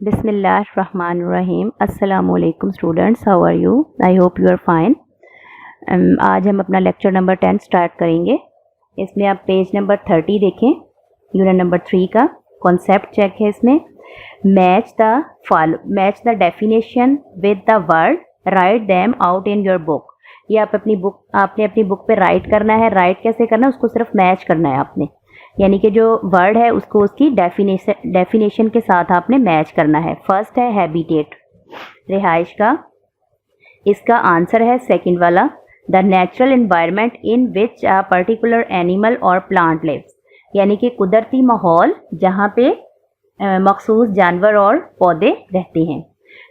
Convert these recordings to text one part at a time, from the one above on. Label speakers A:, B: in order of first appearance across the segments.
A: बिस्मिल्लाहिर्रहमानिर्रहीम। अस्सलामुअलैकुम students, how are you? I hope you are fine. आज हम अपना लेक्चर नंबर 10 स्टार्ट करेंगे। इसमें आप पेज नंबर 30 देखें, यूनिट नंबर 3 का कॉन्सेप्ट चेक है। इसमें match the definition with the word, write them out in your book. ये आपने अपनी बुक पे राइट करना है। राइट कैसे करना है, उसको सिर्फ मैच करना है आपने, यानी कि जो वर्ड है उसको उसकी डेफिनेशन के साथ आपने मैच करना है। फर्स्ट है हैबिटेट, रिहाइश का। इसका आंसर है सेकंड वाला, the natural environment in which a particular animal और प्लांट लिव्स, यानी कि कुदरती माहौल जहाँ पे मखसूस जानवर और पौधे रहते हैं।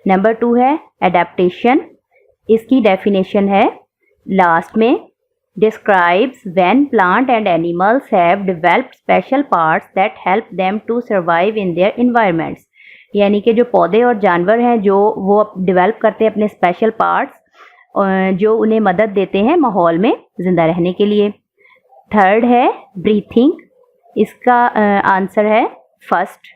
A: नंबर 2 है एडेप्टेशन। इसकी डेफिनेशन है लास्ट में, describes when plant and animals have developed special parts that help them to survive in their environments, यानी कि जो पौधे और जानवर हैं जो वो डेवलप करते हैं अपने स्पेशल पार्ट्स जो उन्हें मदद देते हैं माहौल में ज़िंदा रहने के लिए। थर्ड है ब्रीथिंग। इसका आंसर है first,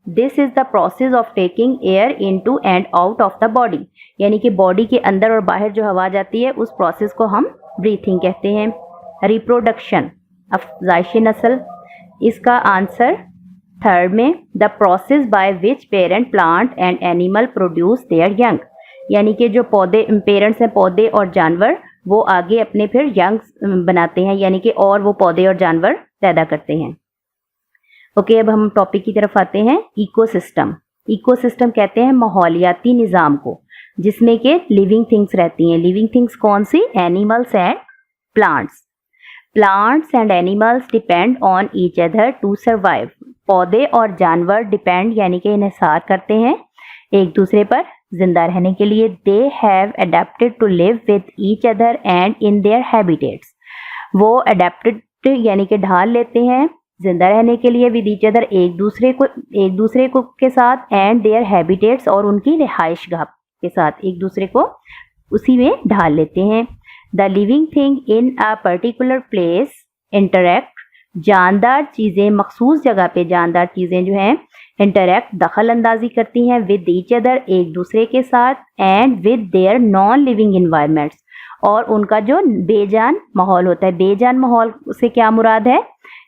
A: this is the process of taking air into and out of the body, यानी कि बॉडी के अंदर और बाहर जो हवा जाती है उस प्रोसेस को हम ब्रीथिंग कहते हैं। रिप्रोडक्शन, अफजाइश नस्ल। इसका आंसर थर्ड में, the process by which parent plant and animal produce their young, यानी कि जो पेरेंट्स हैं पौधे और जानवर, वो आगे अपने फिर यंग बनाते हैं, यानी कि और वो पौधे और जानवर पैदा करते हैं। ओके, अब हम टॉपिक की तरफ आते हैं। इकोसिस्टम। इकोसिस्टम कहते हैं माहौलियाती निज़ाम को, जिसमें के लिविंग थिंग्स रहती हैं। लिविंग थिंग्स कौन सी? Animals and plants. Plants and animals depend on each other to survive. पौधे और जानवर डिपेंड यानी कि इन्हिसार करते हैं एक दूसरे पर जिंदा रहने के लिए। They have adapted to live with each other and in their habitats. वो अडेप्टेड यानी कि ढाल लेते हैं जिंदा रहने के लिए विद ईच अदर, एक दूसरे को के साथ, एंड देयर हैबिटेट्स और उनकी रिहाइश गाह के साथ एक दूसरे को उसी में ढाल लेते हैं। The living thing in a particular place interact, जानदार चीज़ें मखसूस जगह पे जानदार चीज़ें जो हैं इंटरैक्ट दखल अंदाजी करती हैं विद ईच अदर एक दूसरे के साथ, and with their non living environments, और उनका जो बेजान माहौल होता है। बेजान माहौल से क्या मुराद है?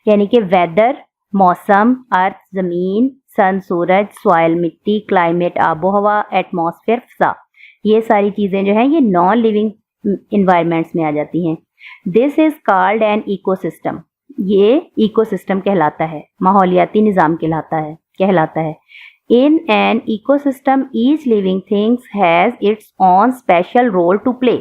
A: यानी कि वेदर, मौसम, अर्थ ज़मीन, सन सूरज, सॉइल मिट्टी, क्लाइमेट आबो हवा, एटमॉस्फेयर फिजा, ये सारी चीज़ें जो हैं ये नॉन लिविंग इन्वायरमेंट्स में आ जाती हैं। This is called an ecosystem. ये इकोसिस्टम कहलाता है, माहौलियाती निज़ाम कहलाता है। In an ecosystem each living things has its own special role to play.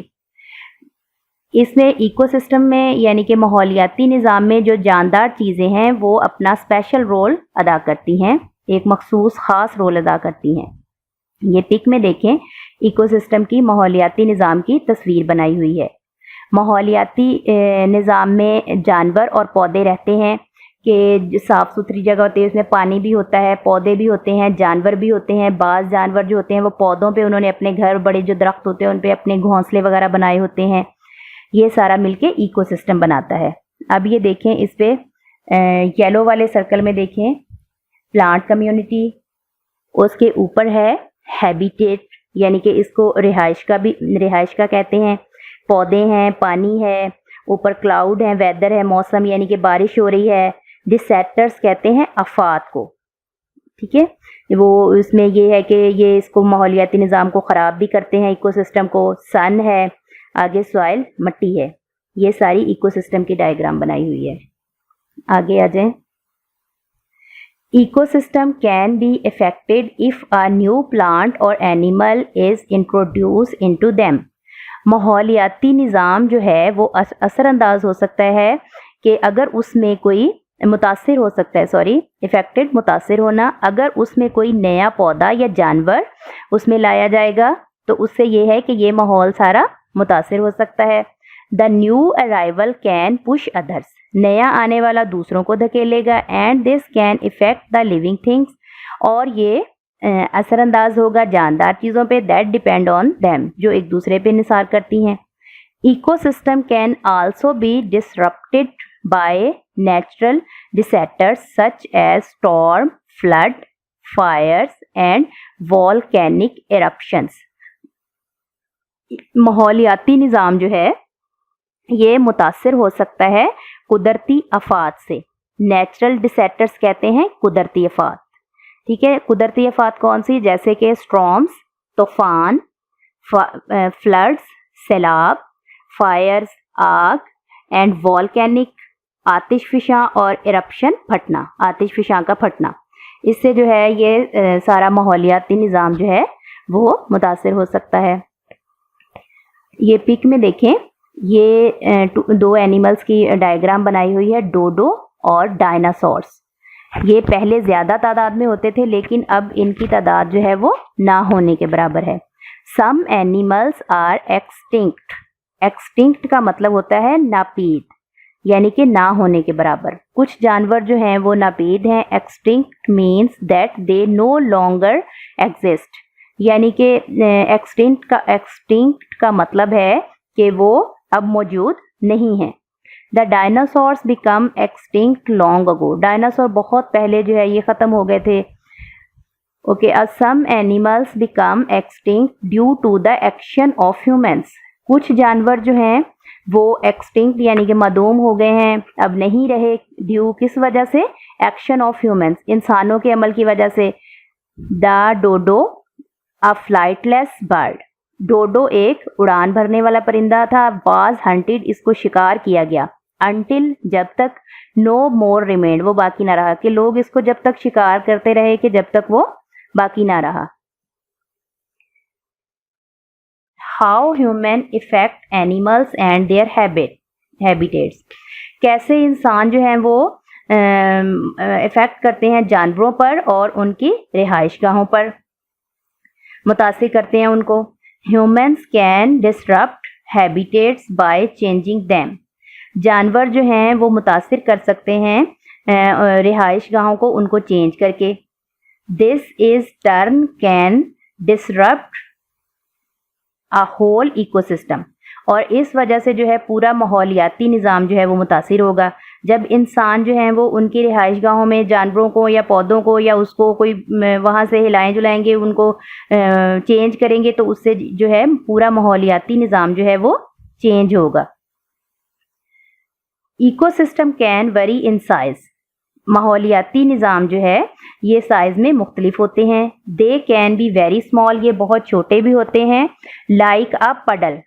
A: इसमें इकोसिस्टम में यानी कि माहौलियाती निज़ाम में जो जानदार चीज़ें हैं वो अपना स्पेशल रोल अदा करती हैं, एक मखसूस ख़ास रोल अदा करती हैं। ये पिक में देखें, इकोसिस्टम की माहौलियाती निज़ाम की तस्वीर बनाई हुई है। माहौलियाती निज़ाम में जानवर और पौधे रहते हैं कि साफ़ सुथरी जगह होती है, उसमें पानी भी होता है, पौधे भी होते हैं, जानवर भी होते हैं। बाज़ जानवर जो होते हैं वो पौधों पे उन्होंने अपने घर, बड़े जो दरख्त होते हैं उन पे अपने घोंसले वगैरह बनाए होते हैं। ये सारा मिलके इकोसिस्टम बनाता है। अब ये देखें, इस पे येलो वाले सर्कल में देखें प्लांट कम्युनिटी, उसके ऊपर है हैबिटेट, यानी कि इसको रिहाइश का कहते हैं। पौधे हैं, पानी है, ऊपर क्लाउड है, वेदर है, मौसम यानी कि बारिश हो रही है। डिसेटर्स कहते हैं आफात को, ठीक है। वो इसमें ये है कि ये इसको माहौलियाती निज़ाम को ख़राब भी करते हैं, इकोसिस्टम को। सन है, आगे सॉइल मिट्टी है। ये सारी इकोसिस्टम की डायग्राम बनाई हुई है। आगे आ जाएं। Ecosystem can be affected if a new plant और animal is introduce into them. माहौलियाती निज़ाम जो है वो असरअंदाज हो सकता है कि अगर उसमें कोई मुतासिर हो सकता है, इफेक्टेड मुतासिर होना, अगर उसमें कोई नया पौधा या जानवर उसमें लाया जाएगा तो उससे ये है कि ये माहौल सारा मुतासिर हो सकता है। The new arrival can push others, नया आने वाला दूसरों को धकेलेगा। And this can affect the living things, और ये असरअंदाज होगा जानदार चीज़ों पे, दैट डिपेंड ऑन देम, जो एक दूसरे पे निसार करती हैं। Ecosystem can also be disrupted by natural disasters such as storm, flood, fires and volcanic eruptions. माहौलियाती निज़ाम जो है ये मुतासिर हो सकता है कुदरती आफात से. नेचुरल डिसेस्टर्स कहते हैं कुदरती आफात. ठीक है, कुदरती आफात कौन सी? जैसे कि स्टॉर्म्स, तूफान, फ्लड्स, सैलाब, फायर्स, आग, एंड वॉल्केनिक, आतिशफिशां, और इरप्शन, फटना, आतिशफिशां का फटना. इससे जो है ये सारा माहौलियाती निज़ाम जो है वो मुतासिर हो सकता है. ये पिक में देखें, ये दो एनिमल्स की डायग्राम बनाई हुई है, डोडो और डायनासोर्स. ये पहले ज़्यादा तादाद में होते थे लेकिन अब इनकी तादाद जो है वो ना होने के बराबर है. Some animals are extinct. Extinct का मतलब होता है नापीद, यानी कि ना होने के बराबर. कुछ जानवर जो हैं वो नापीद हैं. Extinct means that they know longer exist, यानी कि एक्सटिंक्ट का मतलब है कि वो अब मौजूद नहीं है. The dinosaurs become extinct long ago. Dinosaur बहुत पहले जो है ये ख़त्म हो गए थे. Okay, some animals become extinct due to the action of humans. कुछ जानवर जो हैं वो एक्सटिंक्ट यानी कि मादूम हो गए हैं, अब नहीं रहे. ड्यू किस वजह से? एक्शन ऑफ ह्यूमंस, इंसानों के अमल की वजह से. The dodo a flightless bird. Dodo एक उड़ान भरने वाला परिंदा था. वाज हंटेड, इसको शिकार किया गया. अनटिल, जब तक. नो मोर रिमेंड, वो बाकी ना रहा, कि लोग इसको जब तक शिकार करते रहे कि जब तक वो बाकी ना रहा. How human effect animals and there habitats. कैसे इंसान जो हैं वो इफेक्ट करते हैं जानवरों पर और उनकी रिहाइशगाहों पर, मुतासिर करते हैं उनको. Humans can disrupt habitats by changing them. जानवर जो हैं वो मुतासिर कर सकते हैं रिहाइशगाहों को उनको चेंज करके. This is turn can disrupt a whole ecosystem. और इस वजह से जो है पूरा माहौलियाती निज़ाम जो है वो मुतासिर होगा. जब इंसान जो हैं वो उनकी रिहाइशगाहों में जानवरों को या पौधों को या उसको कोई वहाँ से हिलाएं जुलाएंगे, उनको चेंज करेंगे, तो उससे जो है पूरा माहौलियाती निज़ाम जो है वो चेंज होगा. Ecosystem can vary in size. माहौलियाती निज़ाम जो है ये साइज़ में मुख्तलिफ होते हैं. They can be very small, ये बहुत छोटे भी होते हैं. लाइक अ पडल,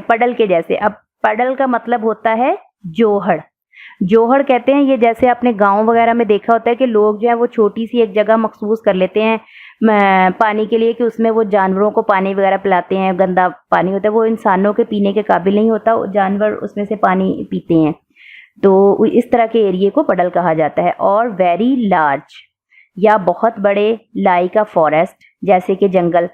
A: पडल के जैसे. अब पडल का मतलब होता है जोहड़. जोहड़ कहते हैं ये, जैसे आपने गांव वगैरह में देखा होता है कि लोग जो है वो छोटी सी एक जगह मखसूस कर लेते हैं पानी के लिए, कि उसमें वो जानवरों को पानी वगैरह पिलाते हैं. गंदा पानी होता है, वो इंसानों के पीने के काबिल नहीं होता, जानवर उसमें से पानी पीते हैं. तो इस तरह के एरिए को पडल कहा जाता है. और वेरी लार्ज, या बहुत बड़े, लाइक अ फॉरेस्ट, जैसे कि जंगल.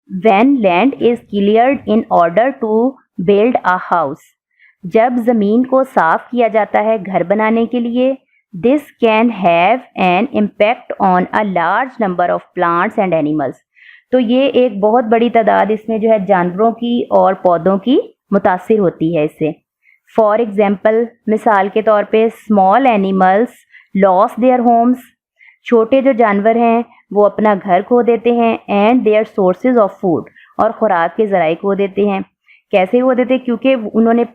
A: When land is cleared in order to build a house. जब ज़मीन को साफ किया जाता है घर बनाने के लिए. This can have an impact on a large number of plants and animals. तो ये एक बहुत बड़ी तादाद इसमें जो है जानवरों की और पौधों की मुतासिर होती है इससे. फॉर एग्जाम्पल, मिसाल के तौर पे, small animals loss their homes. छोटे जो जानवर हैं वो अपना घर खो देते हैं. And their sources of food, और खुराक के ज़राए खो देते हैं. कैसे खो देते हैं? क्योंकि उन्होंने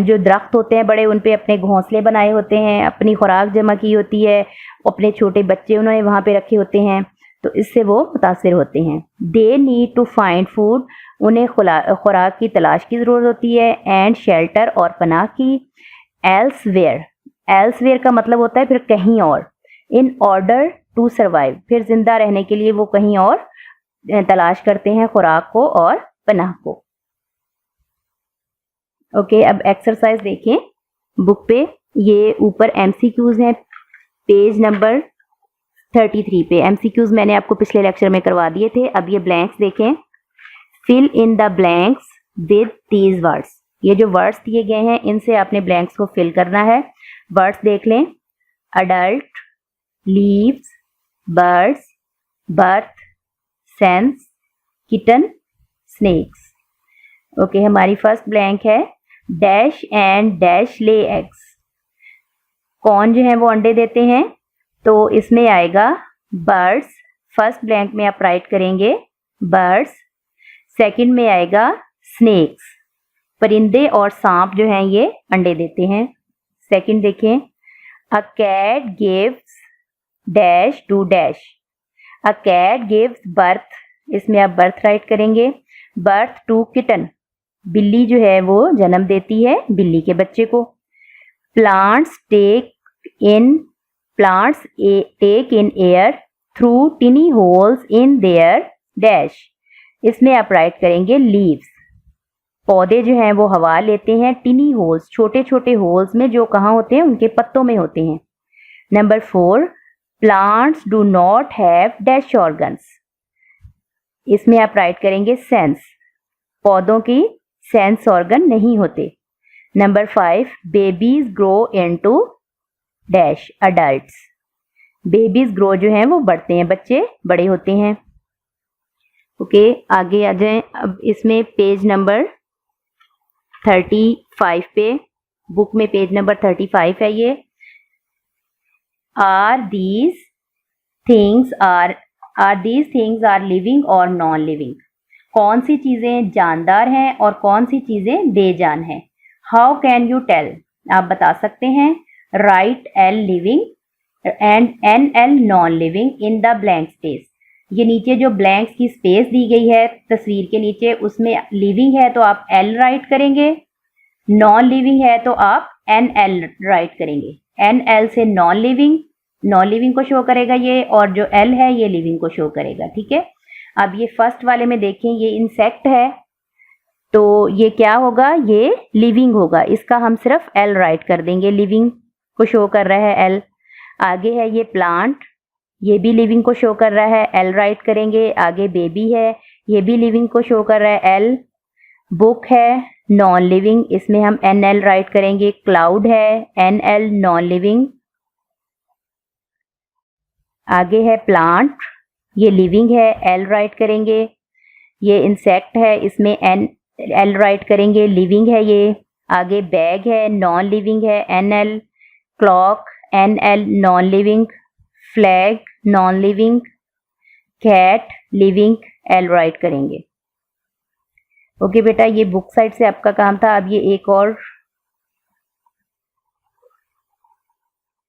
A: जो दरख्त होते हैं बड़े, उन पे अपने घोंसले बनाए होते हैं, अपनी खुराक जमा की होती है, अपने छोटे बच्चे उन्होंने वहाँ पे रखे होते हैं, तो इससे वो मुतासिर होते हैं. They need to find food, उन्हें खुराक की तलाश की ज़रूरत होती है. एंड शेल्टर, और पनाह की. एल्सवेयर, एल्सवेयर का मतलब होता है फिर कहीं और. इन ऑर्डर टू सर्वाइव, फिर जिंदा रहने के लिए वो कहीं और तलाश करते हैं खुराक को और पनाह को. ओके, अब एक्सरसाइज देखें बुक पे. ये ऊपर MCQs हैं, पेज नंबर 33 पे. MCQs मैंने आपको पिछले लेक्चर में करवा दिए थे. अब ये ब्लैंक्स देखें. Fill in the blanks with these words. ये जो वर्ड्स दिए गए हैं इनसे आपने ब्लैंक्स को फिल करना है. वर्ड्स देख लें. Adult, leaves, birds, birth, sense, kitten, snakes. Okay, हमारी फर्स्ट ब्लैंक है. Dash and dash lay eggs. कौन जो है वो अंडे देते हैं? तो इसमें आएगा बर्ड्स, फर्स्ट ब्लैंक में आप राइट करेंगे बर्ड्स। सेकंड में आएगा स्नेक्स, परिंदे और सांप जो हैं ये अंडे देते हैं। सेकंड देखें, a cat gives dash to dash, a cat gives birth, इसमें आप बर्थ राइट करेंगे, बर्थ टू किटन, बिल्ली जो है वो जन्म देती है बिल्ली के बच्चे को। Plants take in air through tiny holes in their dash, इसमें आप राइट करेंगे लीव्स, पौधे जो हैं वो हवा लेते हैं टिनी होल्स, छोटे छोटे होल्स में, जो कहाँ होते हैं, उनके पत्तों में होते हैं। Number 4, plants do not have dash organs, इसमें आप राइट करेंगे सेंस, पौधों की सेंस ऑर्गन नहीं होते। Number 5, babies grow into dash adults, babies grow जो हैं वो बढ़ते हैं, बच्चे बड़े होते हैं। ओके, आगे आ जाएं। अब इसमें पेज नंबर 35 पे, बुक में पेज नंबर 35 है ये। Are these things are living और नॉन लिविंग, कौन सी चीजें जानदार हैं और कौन सी चीजें बेजान हैं। हाउ कैन यू टेल, आप बता सकते हैं। Write L living and N L non living in the blank space, ये नीचे जो ब्लैंक्स की स्पेस दी गई है तस्वीर के नीचे, उसमें लिविंग है तो आप एल राइट करेंगे, नॉन लिविंग है तो आप एन एल राइट करेंगे। एन एल से नॉन लिविंग को शो करेगा ये, और जो एल है ये लिविंग को शो करेगा। ठीक है, अब ये फर्स्ट वाले में देखें, ये इंसेक्ट है तो ये क्या होगा, ये लिविंग होगा, इसका हम सिर्फ एल राइट कर देंगे, लिविंग को शो कर रहा है एल। आगे है ये प्लांट, ये भी लिविंग को शो कर रहा है, एल राइट करेंगे। आगे बेबी है, ये भी लिविंग को शो कर रहा है, एल। बुक है नॉन लिविंग, इसमें हम एन एल राइट करेंगे। क्लाउड है एन एल नॉन लिविंग। आगे है प्लांट, ये लिविंग है, एल राइट करेंगे। ये इंसेक्ट है, इसमें एन एल राइट करेंगे, लिविंग है ये। आगे बैग है, नॉन लिविंग है, N L. Clock N L non living. Flag non living. Cat living, L write करेंगे। ओके बेटा, ये बुक साइड से आपका काम था। अब ये एक और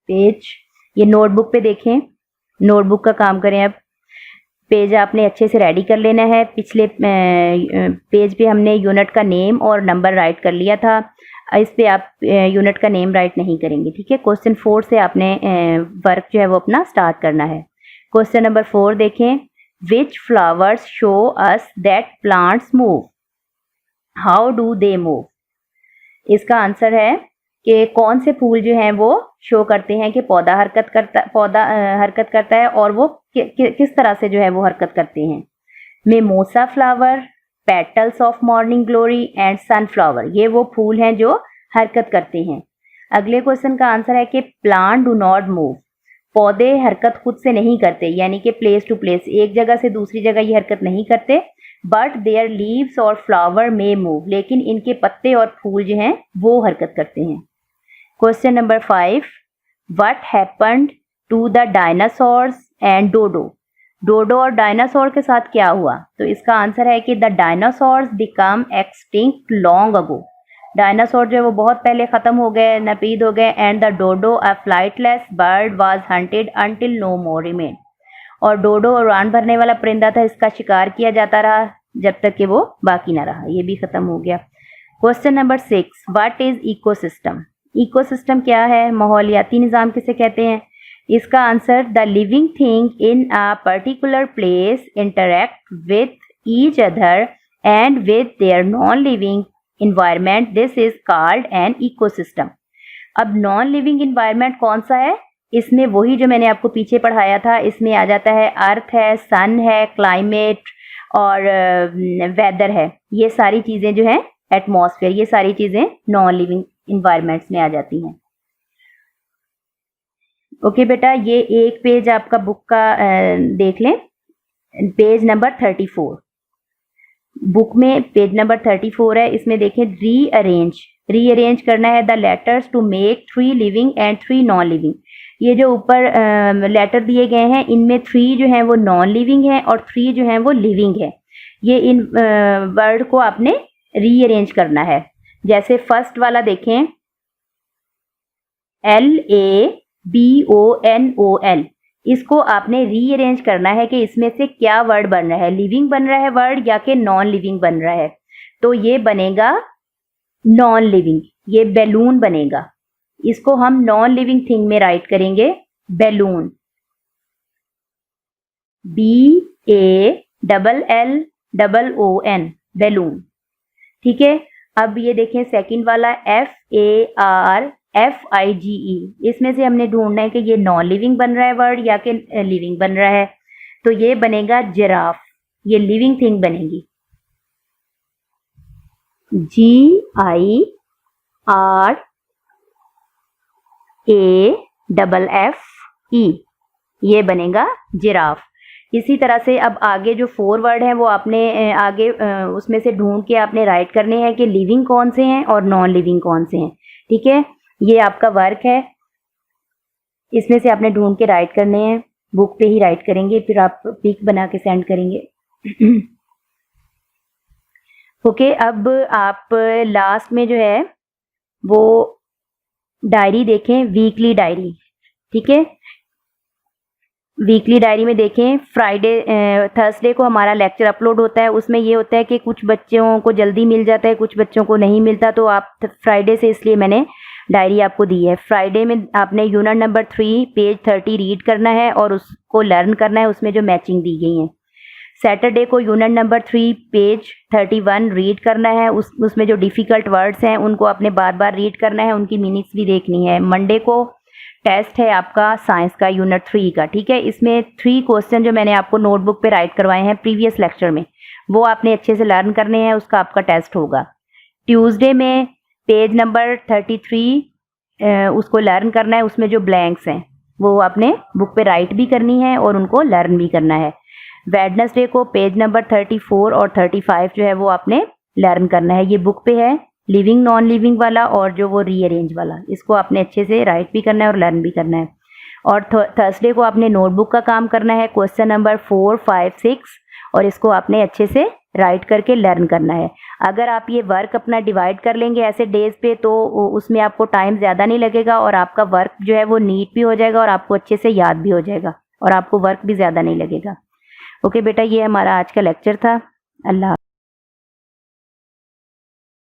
A: पेज, ये नोटबुक पे देखें, नोटबुक का काम करें। अब पेज आपने अच्छे से रेडी कर लेना है। पिछले पेज पे हमने यूनिट का नेम और नंबर राइट कर लिया था, इस पे आप यूनिट का नेम राइट नहीं करेंगे। ठीक है, क्वेश्चन 4 से आपने वर्क जो है वो अपना स्टार्ट करना है। क्वेश्चन नंबर 4 देखें, विच flowers show us that plants move, how do they move. इसका आंसर है कि कौन से फूल जो हैं वो शो करते हैं कि पौधा हरकत करता है, और वो किस तरह से जो है वो हरकत करते हैं। Mimosa flower, petals of morning glory and sunflower, ये वो फूल हैं जो हरकत करते हैं। अगले क्वेश्चन का आंसर है कि प्लांट डू नॉट मूव, पौधे हरकत खुद से नहीं करते, यानी कि प्लेस टू प्लेस, एक जगह से दूसरी जगह ये हरकत नहीं करते। बट देयर लीव्स और फ्लावर मे मूव, लेकिन इनके पत्ते और फूल जो हैं वो हरकत करते हैं। Question number 5, what happened to the dinosaurs and dodo, dodo और डायनासोर के साथ क्या हुआ। तो इसका आंसर है कि the dinosaurs become extinct long ago, dinosaur जो है वो बहुत पहले खत्म हो गए, नापीद हो गए। And the dodo a flightless bird was hunted until no more remain, और डोडो उड़ान भरने वाला परिंदा था, इसका शिकार किया जाता रहा जब तक कि वो बाकी ना रहा, ये भी खत्म हो गया। Question number 6, what is ecosystem, ecosystem क्या है, माहौलियाती निज़ाम किसे कहते हैं। इसका answer, the living thing in a particular place interact with each other and with their non living environment, this is called an ecosystem. अब नॉन लिविंग इन्वायरमेंट कौन सा है, इसमें वही जो मैंने आपको पीछे पढ़ाया था, इसमें आ जाता है अर्थ है, सन है, क्लाइमेट और वेदर है, ये सारी चीज़ें जो हैं, एटमॉस्फेयर, ये सारी चीज़ें नॉन लिविंग इन्वायरमेंट्स में आ जाती हैं। ओके बेटा, ये एक पेज आपका बुक का देख लें, पेज नंबर 34, बुक में पेज नंबर 34 है, इसमें देखें रीअरेंज करना है the letters to make 3 living and 3 non living, ये जो ऊपर लेटर दिए गए हैं इनमें 3 जो हैं वो नॉन लिविंग है और 3 जो हैं वो लिविंग है। ये इन वर्ड को आपने रीअरेंज करना है। जैसे फर्स्ट वाला देखें, LABONOL, इसको आपने रीअरेंज करना है कि इसमें से क्या वर्ड बन रहा है, लिविंग बन रहा है वर्ड या कि नॉन लिविंग बन रहा है। तो ये बनेगा नॉन लिविंग, ये बैलून बनेगा। इसको हम नॉन लिविंग थिंग में राइट करेंगे, बैलून, BALLON, बैलून। ठीक है, अब ये देखें सेकंड वाला FARFIGE, इसमें से हमने ढूंढना है कि ये नॉन लिविंग बन रहा है वर्ड या कि लिविंग बन रहा है। तो ये बनेगा जिराफ, ये लिविंग थिंग बनेगी, GIRAFFE, ये बनेगा जिराफ। इसी तरह से अब आगे जो 4 वर्ड हैं वो आपने आगे उसमें से ढूंढ के आपने राइट करने हैं कि लिविंग कौन से हैं और नॉन लिविंग कौन से हैं। ठीक है, ये आपका वर्क है, इसमें से आपने ढूंढ के राइट करने हैं। बुक पे ही राइट करेंगे, फिर आप पिक बना के सेंड करेंगे। ओके, अब आप लास्ट में जो है वो डायरी देखें, वीकली डायरी। ठीक है, वीकली डायरी में देखें, थर्सडे को हमारा लेक्चर अपलोड होता है। उसमें ये होता है कि कुछ बच्चों को जल्दी मिल जाता है, कुछ बच्चों को नहीं मिलता, तो आप फ्राइडे से इसलिए मैंने डायरी आपको दी है। फ्राइडे में आपने यूनिट नंबर 3 पेज 30 रीड करना है और उसको लर्न करना है, उसमें जो मैचिंग दी गई है। सैटरडे को यूनिट नंबर 3 पेज 31 रीड करना है, उसमें जो डिफ़िकल्ट वर्ड्स हैं उनको आपने बार बार रीड करना है, उनकी मीनिंग्स भी देखनी है। मंडे को टेस्ट है आपका साइंस का यूनिट 3 का। ठीक है, इसमें 3 क्वेश्चन जो मैंने आपको नोटबुक पे राइट करवाए हैं प्रीवियस लेक्चर में, वो आपने अच्छे से लर्न करने हैं, उसका आपका टेस्ट होगा। ट्यूसडे में पेज नंबर 33 उसको लर्न करना है, उसमें जो ब्लैंक्स हैं वो आपने बुक पे राइट भी करनी है और उनको लर्न भी करना है। वेडनेसडे को पेज नंबर 34 और 35 जो है वो आपने लर्न करना है। ये बुक पे है, लिविंग नॉन लिविंग वाला और जो वो रीअरेंज वाला, इसको आपने अच्छे से राइट भी करना है और लर्न भी करना है। और थर्सडे को आपने नोटबुक का काम करना है, क्वेश्चन नंबर 4, 5, 6, और इसको आपने अच्छे से राइट करके लर्न करना है। अगर आप ये वर्क अपना डिवाइड कर लेंगे ऐसे डेज पे तो उसमें आपको टाइम ज़्यादा नहीं लगेगा और आपका वर्क जो है वो नीट भी हो जाएगा और आपको अच्छे से याद भी हो जाएगा और आपको वर्क भी ज़्यादा नहीं लगेगा। ओके बेटा, ये हमारा आज का लेक्चर था। अल्लाह।